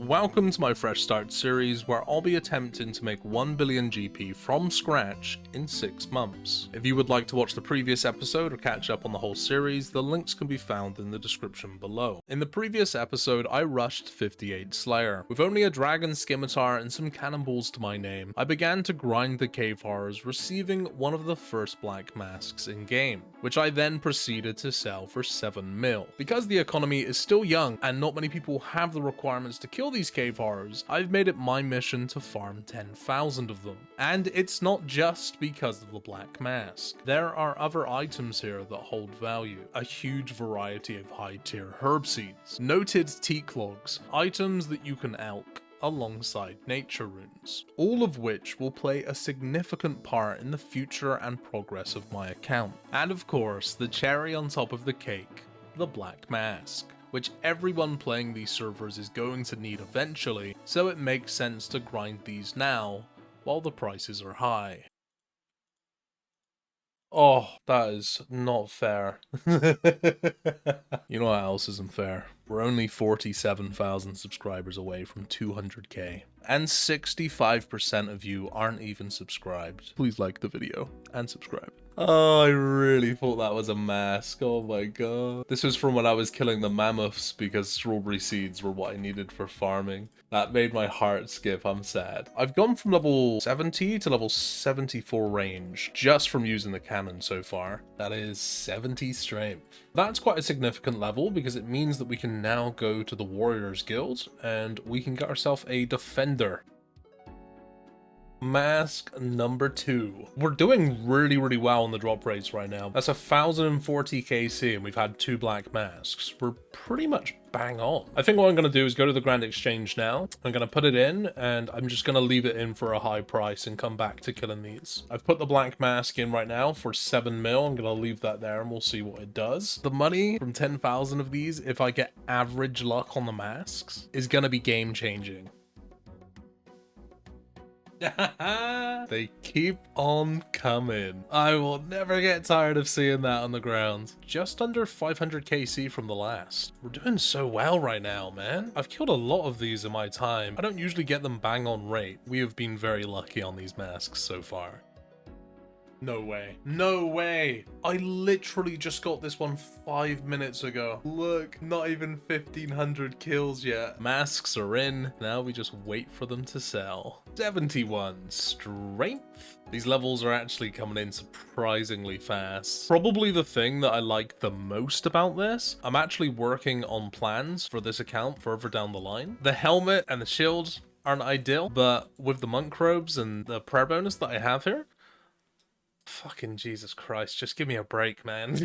Welcome to my Fresh Start series where I'll be attempting to make 1 billion GP from scratch in 6 months. If you would like to watch the previous episode or catch up on the whole series, the links can be found in the description below. In the previous episode, I rushed 58 Slayer. With only a dragon scimitar and some cannonballs to my name, I began to grind the cave horrors, receiving one of the first black masks in game, which I then proceeded to sell for 7 mil. Because the economy is still young and not many people have the requirements to kill these cave horrors, I've made it my mission to farm 10,000 of them. And it's not just because of the black mask. There are other items here that hold value. A huge variety of high tier herb seeds, noted teak logs, items that you can elk, alongside nature runes, all of which will play a significant part in the future and progress of my account. And of course, the cherry on top of the cake, the black mask, which everyone playing these servers is going to need eventually, so it makes sense to grind these now while the prices are high. Oh, that is not fair. You know what else isn't fair? We're only 47,000 subscribers away from 200k. And 65% of you aren't even subscribed. Please like the video and subscribe. Oh, I really thought that was a mask. Oh my god. This was from when I was killing the mammoths because strawberry seeds were what I needed for farming. That made my heart skip. I'm sad. I've gone from level 70 to level 74 range just from using the cannon so far. That is 70 strength. That's quite a significant level because it means that we can now go to the Warriors Guild and we can get ourselves a defender. Mask number 2. We're doing really well on the drop rates right now. That's 1040 KC and we've had 2 black masks. We're pretty much bang on. I think what I'm going to do is go to the Grand Exchange now. I'm going to put it in and I'm just going to leave it in for a high price and come back to killing these. I've put the black mask in right now for 7 mil. I'm going to leave that there and we'll see what it does. The money from 10,000 of these, if I get average luck on the masks, is going to be game changing. They keep on coming. I will never get tired of seeing that on the ground. Just under 500 KC from the last. We're doing so well right now, man. I've killed a lot of these in my time. I don't usually get them bang on rate. We have been very lucky on these masks so far. No way. No way. I literally just got this one 5 minutes ago. Look, not even 1,500 kills yet. Masks are in. Now we just wait for them to sell. 71 strength. These levels are actually coming in surprisingly fast. Probably the thing that I like the most about this. I'm actually working on plans for this account further down the line. The helmet and the shield aren't ideal, but with the monk robes and the prayer bonus that I have here, fucking Jesus Christ, just give me a break, man.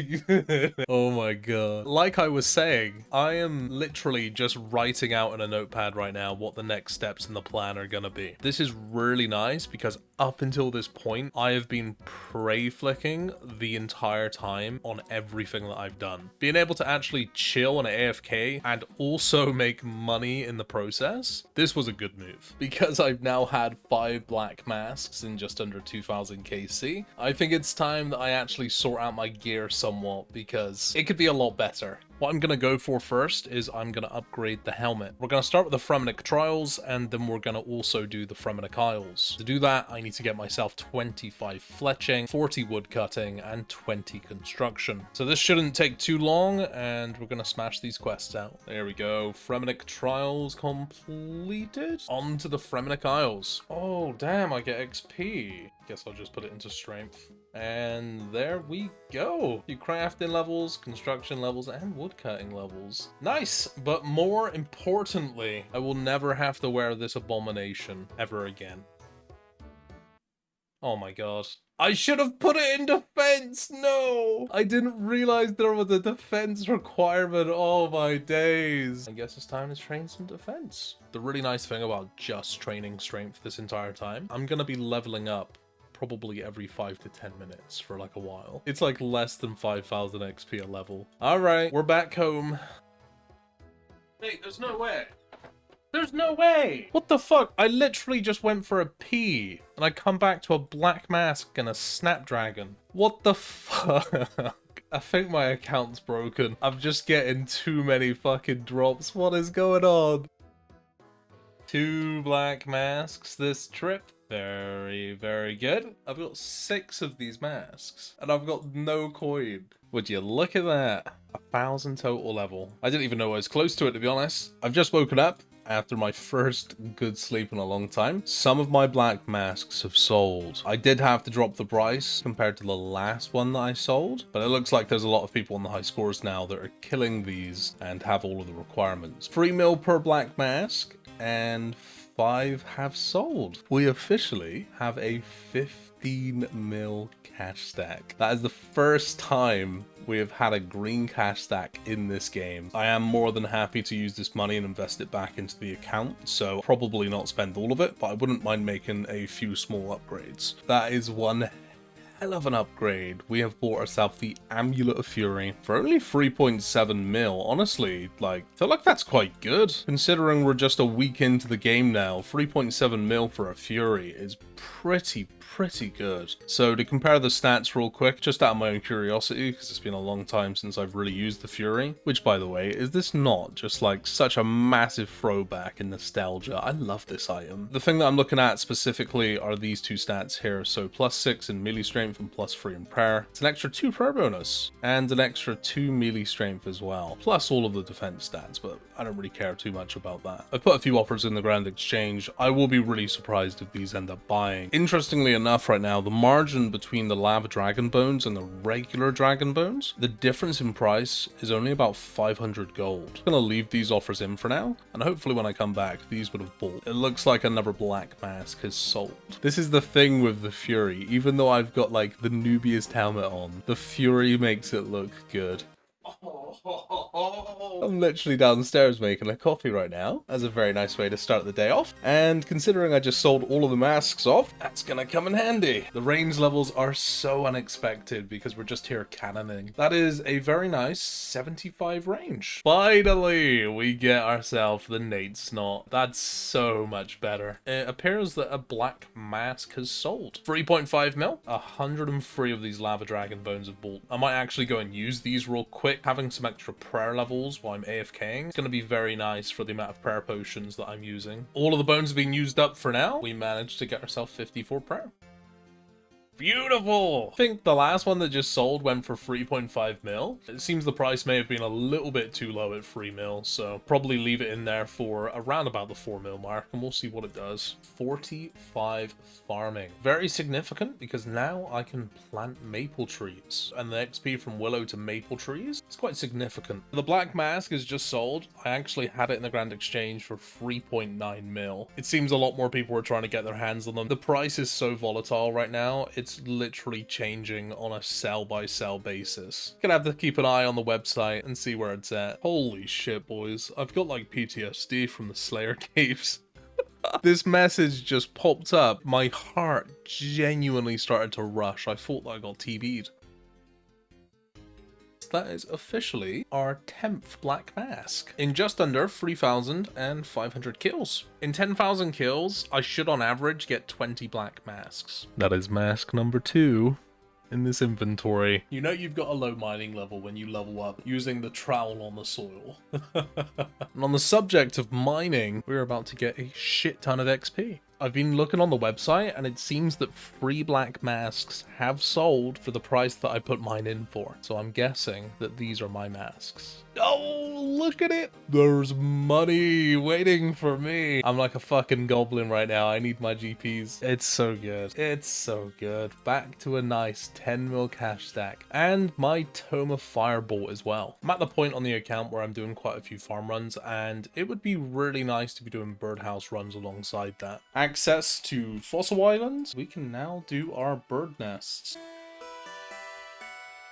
Oh my god. Like I was saying, I am literally just writing out in a notepad right now what the next steps in the plan are gonna be. This is really nice because up until this point, I have been prey flicking the entire time on everything that I've done. Being able to actually chill on AFK and also make money in the process, this was a good move. Because I've now had 5 black masks in just under 2,000 KC, I think it's time that I actually sort out my gear somewhat because it could be a lot better. What I'm going to go for first is I'm going to upgrade the helmet. We're going to start with the Fremenic Trials and then we're going to also do the Fremenic Isles. To do that, I need to get myself 25 fletching, 40 woodcutting, and 20 construction. So this shouldn't take too long and we're going to smash these quests out. There we go. Fremenic Trials completed. On to the Fremenic Isles. Oh, damn, I get XP. Guess I'll just put it into strength. And there we go. Your crafting levels, construction levels, and woodcutting levels. Nice, but more importantly, I will never have to wear this abomination ever again. Oh my god. I should have put it in defense! No! I didn't realize there was a defense requirement. Oh my days. I guess it's time to train some defense. The really nice thing about just training strength this entire time, I'm gonna be leveling up probably every 5 to 10 minutes for like a while. It's like less than 5,000 XP a level. Alright, we're back home. Wait, there's no way. There's no way! What the fuck? I literally just went for a pea and I come back to a black mask and a snapdragon. What the fuck? I think my account's broken. I'm just getting too many fucking drops. What is going on? 2 black masks this trip. Very, very good. I've got 6 of these masks, and I've got no coin. Would you look at that? 1,000 total level. I didn't even know I was close to it, to be honest. I've just woken up after my first good sleep in a long time. Some of my black masks have sold. I did have to drop the price compared to the last one that I sold, but it looks like there's a lot of people on the high scores now that are killing these and have all of the requirements. 3 mil per black mask, and 5 have sold. We officially have a 15 mil cash stack. That is the first time we have had a green cash stack in this game. I am more than happy to use this money and invest it back into the account, so probably not spend all of it, but I wouldn't mind making a few small upgrades. That is one hell of an upgrade. We have bought ourselves the Amulet of Fury for only 3.7 mil. Honestly, like, I feel like that's quite good. Considering we're just a week into the game now, 3.7 mil for a Fury is pretty good. So to compare the stats real quick, just out of my own curiosity, because it's been a long time since I've really used the Fury, which by the way, is this not just like such a massive throwback in nostalgia? I love this item. The thing that I'm looking at specifically are these 2 stats here. So +6 in melee strength and +3 in prayer. It's an extra 2 prayer bonus and an extra 2 melee strength as well, plus all of the defense stats, but I don't really care too much about that. I put a few offers in the Grand Exchange. I will be really surprised if these end up buying. Interestingly enough, right now, the margin between the lava dragon bones and the regular dragon bones, the difference in price is only about 500 gold. I'm gonna leave these offers in for now, and hopefully when I come back, these would have bought. It looks like another black mask has sold. This is the thing with the Fury. Even though I've got like the noobiest helmet on, the Fury makes it look good. I'm literally downstairs making a coffee right now. That's a very nice way to start the day off. And considering I just sold all of the masks off, that's gonna come in handy. The range levels are so unexpected because we're just here cannoning. That is a very nice 75 range. Finally, we get ourselves the Nate Snot. That's so much better. It appears that a black mask has sold. 3.5 mil, 103 of these lava dragon bones have bought. I might actually go and use these real quick. Having some extra prayer levels while I'm AFKing, it's going to be very nice for the amount of prayer potions that I'm using. All of the bones have been used up for now. We managed to get ourselves 54 prayer. Beautiful! I think the last one that just sold went for 3.5 mil. It seems the price may have been a little bit too low at 3 mil, so probably leave it in there for around about the 4 mil mark, and we'll see what it does. 45 farming. Very significant, because now I can plant maple trees, and the XP from willow to maple trees is quite significant. The black mask is just sold. I actually had it in the Grand Exchange for 3.9 mil. It seems a lot more people are trying to get their hands on them. The price is so volatile right now. It's literally changing on a sell-by-sell basis. Gonna have to keep an eye on the website and see where it's at. Holy shit, boys. I've got like PTSD from the Slayer caves. This message just popped up. My heart genuinely started to rush. I thought that I got TB'd. That is officially our 10th black mask in just under 3,500 kills. In 10,000 kills, I should on average get 20 black masks. That is mask number 2 in this inventory. You know you've got a low mining level when you level up using the trowel on the soil. And on the subject of mining, we're about to get a shit ton of XP. I've been looking on the website and it seems that 3 black masks have sold for the price that I put mine in for. So I'm guessing that these are my masks. Oh, look at it. There's money waiting for me. I'm like a fucking goblin right now. I need my GPs. It's so good. It's so good. Back to a nice 10 mil cash stack. And my Tome of Firebolt as well. I'm at the point on the account where I'm doing quite a few farm runs, and it would be really nice to be doing birdhouse runs alongside that. Access to Fossil Islands. We can now do our bird nests.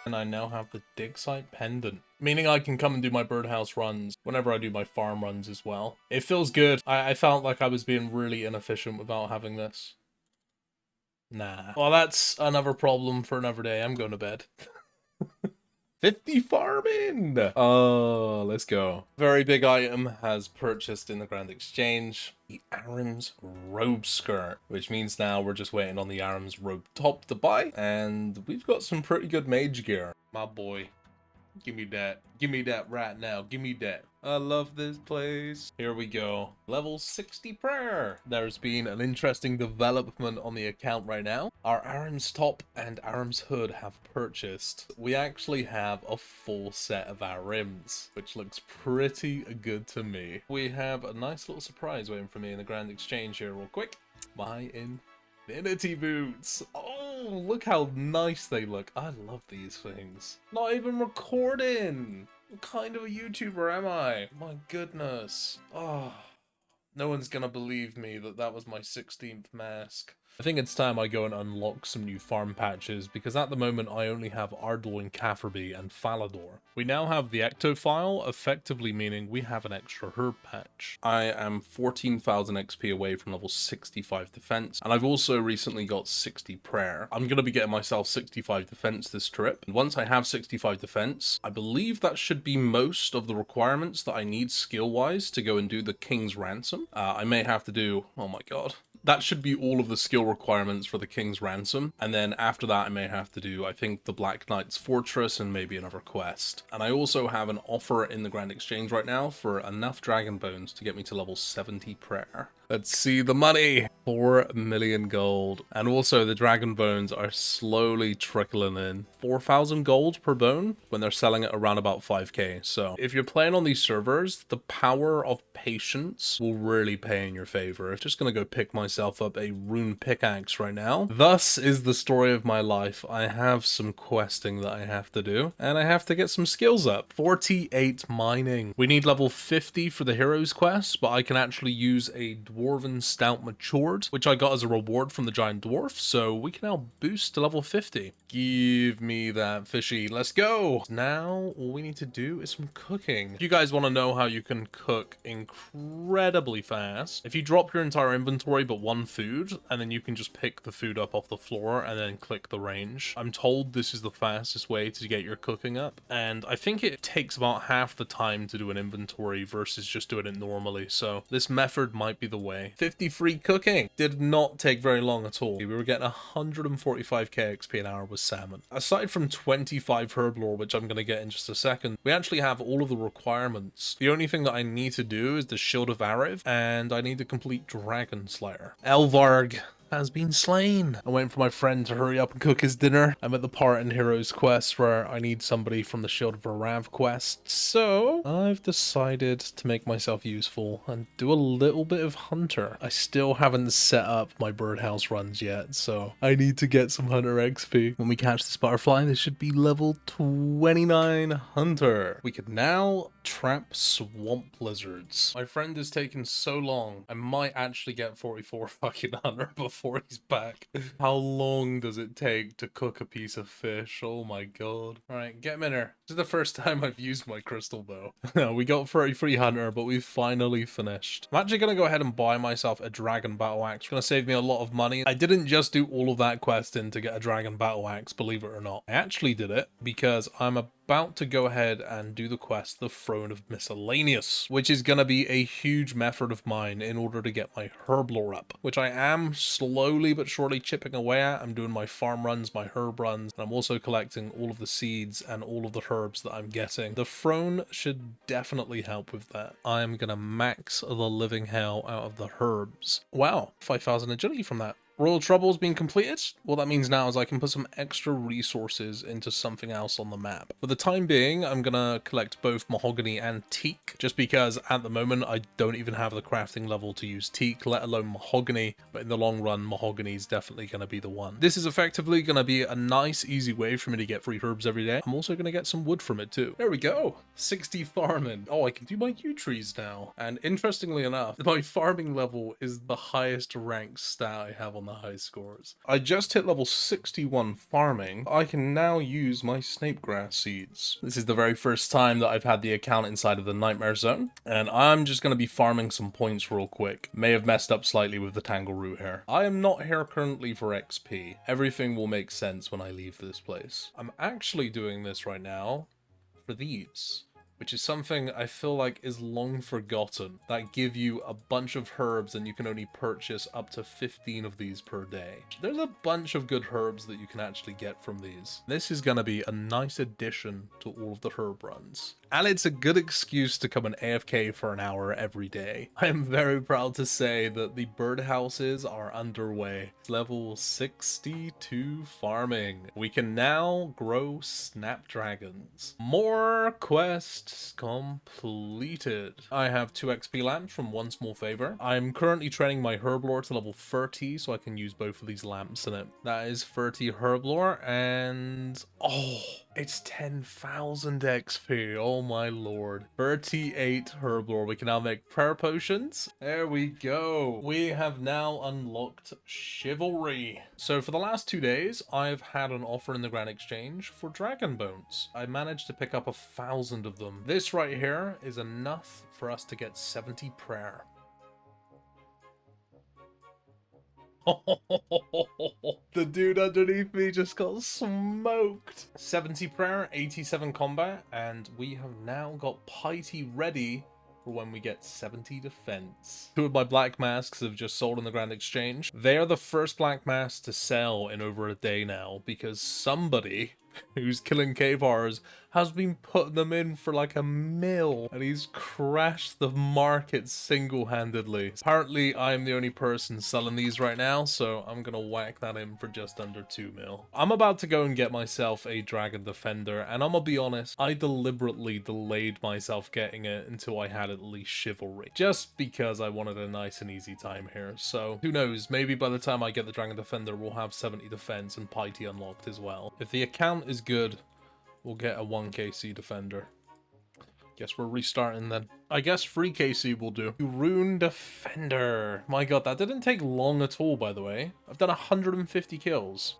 And I now have the dig site pendant, meaning I can come and do my birdhouse runs whenever I do my farm runs as well. It feels good. I felt like I was being really inefficient without having this. Nah. Well, that's another problem for another day. I'm going to bed. 50 farming! Oh, let's go. Very big item has purchased in the Grand Exchange. The Aram's robe skirt, which means now we're just waiting on the Aram's robe top to buy. And we've got some pretty good mage gear. My boy. Give me that. Give me that right now. Give me that. I love this place. Here we go. Level 60 prayer. There's been an interesting development on the account right now. Our Aram's top and Aram's hood have purchased. We actually have a full set of Arims, which looks pretty good to me. We have a nice little surprise waiting for me in the Grand Exchange here real quick. My Infinity boots. Oh, look how nice they look. I love these things. Not even recording. What kind of a YouTuber am I? My goodness. Oh, no one's gonna believe me that that was my 16th mask. I think it's time I go and unlock some new farm patches, because at the moment I only have Ardouin, Cafferby, and Falador. We now have the Ectophile, effectively meaning we have an extra herb patch. I am 14,000 XP away from level 65 defense, and I've also recently got 60 prayer. I'm going to be getting myself 65 defense this trip, and once I have 65 defense, I believe that should be most of the requirements that I need skill-wise to go and do the King's Ransom. I may have to do, oh my god, that should be all of the skill requirements for the King's Ransom, and then after that I may have to do, I think, the Black Knight's Fortress and maybe another quest. And I also have an offer in the Grand Exchange right now for enough Dragon Bones to get me to level 70 prayer. Let's see the money! 4 million gold. And also the Dragon Bones are slowly trickling in. 4,000 gold per bone when they're selling it around about 5k. So if you're playing on these servers, the power of patience will really pay in your favor. I'm just gonna go pick myself up a rune pickaxe right now. Thus is the story of my life. I have some questing that I have to do, and I have to get some skills up. 48 mining. We need level 50 for the heroes quest, but I can actually use a Dwarven Stout Matured, which I got as a reward from the Giant Dwarf, so we can now boost to level 50. Give me that fishy. Let's go! Now, all we need to do is some cooking. If you guys want to know how you can cook incredibly fast, if you drop your entire inventory but one food, and then you can just pick the food up off the floor and then click the range. I'm told this is the fastest way to get your cooking up, and I think it takes about half the time to do an inventory versus just doing it normally, so this method might be the way. 50 free cooking. Did not take very long at all. We were getting 145k XP an hour with salmon. Aside from 25 herb lore, which I'm going to get in just a second, we actually have all of the requirements. The only thing that I need to do is the Shield of Ariv, and I need to complete Dragon Slayer. Elvarg has been slain. I'm waiting for my friend to hurry up and cook his dinner. I'm at the part in Heroes quest where I need somebody from the Shield of Arav quest, so I've decided to make myself useful and do a little bit of Hunter. I still haven't set up my birdhouse runs yet, so I need to get some Hunter XP. When we catch this butterfly, this should be level 29 Hunter. We could now trap swamp lizards. My friend is taking so long, I might actually get 44 fucking Hunter before he's back. How long does it take to cook a piece of fish? Oh my god. Alright, get him in here. This is the first time I've used my crystal bow. We got 33 Hunter, but we've finally finished. I'm actually going to go ahead and buy myself a dragon battle axe. It's going to save me a lot of money. I didn't just do all of that quest in to get a dragon battle axe, believe it or not. I actually did it because I'm about to go ahead and do the quest, the Throne of Miscellaneous, which is going to be a huge method of mine in order to get my herb lore up, which I am slowly but surely chipping away at. I'm doing my farm runs, my herb runs, and I'm also collecting all of the seeds and all of the herbs that I'm getting. The throne should definitely help with that. I'm going to max the living hell out of the herbs. Wow, 5,000 agility from that. Royal Trouble's been completed. What that means now is I can put some extra resources into something else on the map. For the time being, I'm gonna collect both mahogany and teak, just because at the moment I don't even have the crafting level to use teak, let alone mahogany, but in the long run, mahogany is definitely gonna be the one. This is effectively gonna be a nice, easy way for me to get free herbs every day. I'm also gonna get some wood from it too. There we go. 60 farming. Oh, I can do my yew trees now. And interestingly enough, my farming level is the highest ranked stat I have on the high scores. I just hit level 61 farming. I can now use my snapegrass seeds. This is the very first time that I've had the account inside of the Nightmare Zone, and I'm just going to be farming some points real quick. May have messed up slightly with the tangle root here. I am not here currently for XP. Everything will make sense when I leave this place. I'm actually doing this right now for these. which is something I feel like is long forgotten, that give you a bunch of herbs and you can only purchase up to 15 of these per day. There's a bunch of good herbs that you can actually get from these. This is going to be a nice addition to all of the herb runs. And it's a good excuse to come and AFK for an hour every day. I am very proud to say that the birdhouses are underway. Level 62 farming. We can now grow snapdragons. More quests completed. I have 2 XP lamps from one small favor. I'm currently training my herblore to level 30 so I can use both of these lamps in it. That is 30 herblore and... oh, it's 10,000 XP. Oh my lord. 38 herblore. We can now make prayer potions. There we go. We have now unlocked chivalry. So for the last 2 days, I've had an offer in the Grand Exchange for dragon bones. I managed to pick up 1,000 of them. This right here is enough for us to get 70 prayer. The dude underneath me just got smoked. 70 prayer, 87 combat, and we have now got piety ready for when we get 70 defense. 2 of my black masks have just sold in the Grand Exchange. They are the first black masks to sell in over a day now because somebody who's killing cave horrors has been putting them in for like a mil, and he's crashed the market single-handedly. Apparently I'm the only person selling these right now, so I'm gonna whack that in for just under 2 mil. I'm about to go and get myself a dragon defender, and I'm gonna be honest, I deliberately delayed myself getting it until I had at least chivalry, just because I wanted a nice and easy time here. So who knows, maybe by the time I get the dragon defender we'll have 70 defense and piety unlocked as well. If the account is good, we'll get a 1kc defender. Guess we're restarting then. I guess 3kc will do. Rune defender. My god, that didn't take long at all, by the way. I've done 150 kills.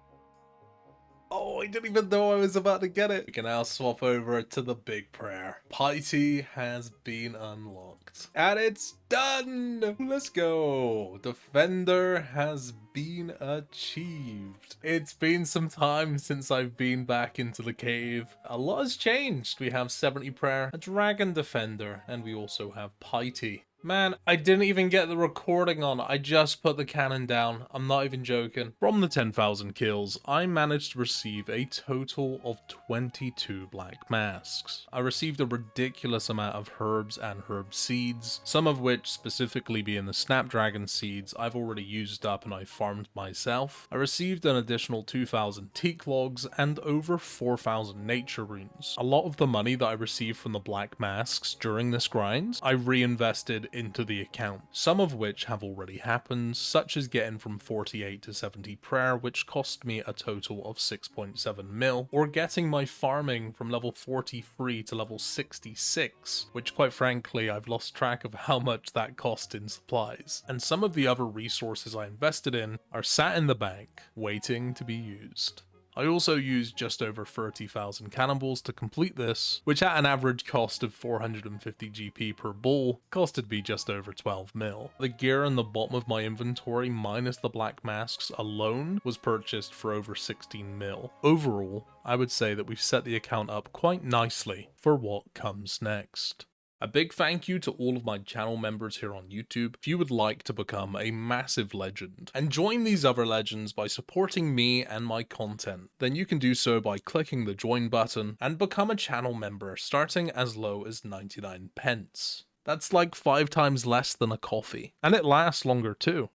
Oh, I didn't even know I was about to get it. We can now swap over to the big prayer. Piety has been unlocked. And it's done! Let's go. Defender has been achieved. It's been some time since I've been back into the cave. A lot has changed. We have 70 prayer, a dragon defender, and we also have piety. Man, I didn't even get the recording on. I just put the cannon down. I'm not even joking. From the 10,000 kills, I managed to receive a total of 22 black masks. I received a ridiculous amount of herbs and herb seeds, some of which specifically being the snapdragon seeds I've already used up and I farmed myself. I received an additional 2,000 teak logs and over 4,000 nature runes. A lot of the money that I received from the black masks during this grind, I reinvested into the account, some of which have already happened, such as getting from 48 to 70 prayer, which cost me a total of 6.7 mil, or getting my farming from level 43 to level 66, which quite frankly I've lost track of how much that cost in supplies. And some of the other resources I invested in are sat in the bank, waiting to be used. I also used just over 30,000 cannonballs to complete this, which at an average cost of 450 GP per ball, costed me just over 12 mil. The gear in the bottom of my inventory minus the black masks alone was purchased for over 16 mil. Overall, I would say that we've set the account up quite nicely for what comes next. A big thank you to all of my channel members here on YouTube. If you would like to become a massive legend and join these other legends by supporting me and my content, then you can do so by clicking the join button and become a channel member starting as low as 99 pence. That's like 5 times less than a coffee, and it lasts longer too.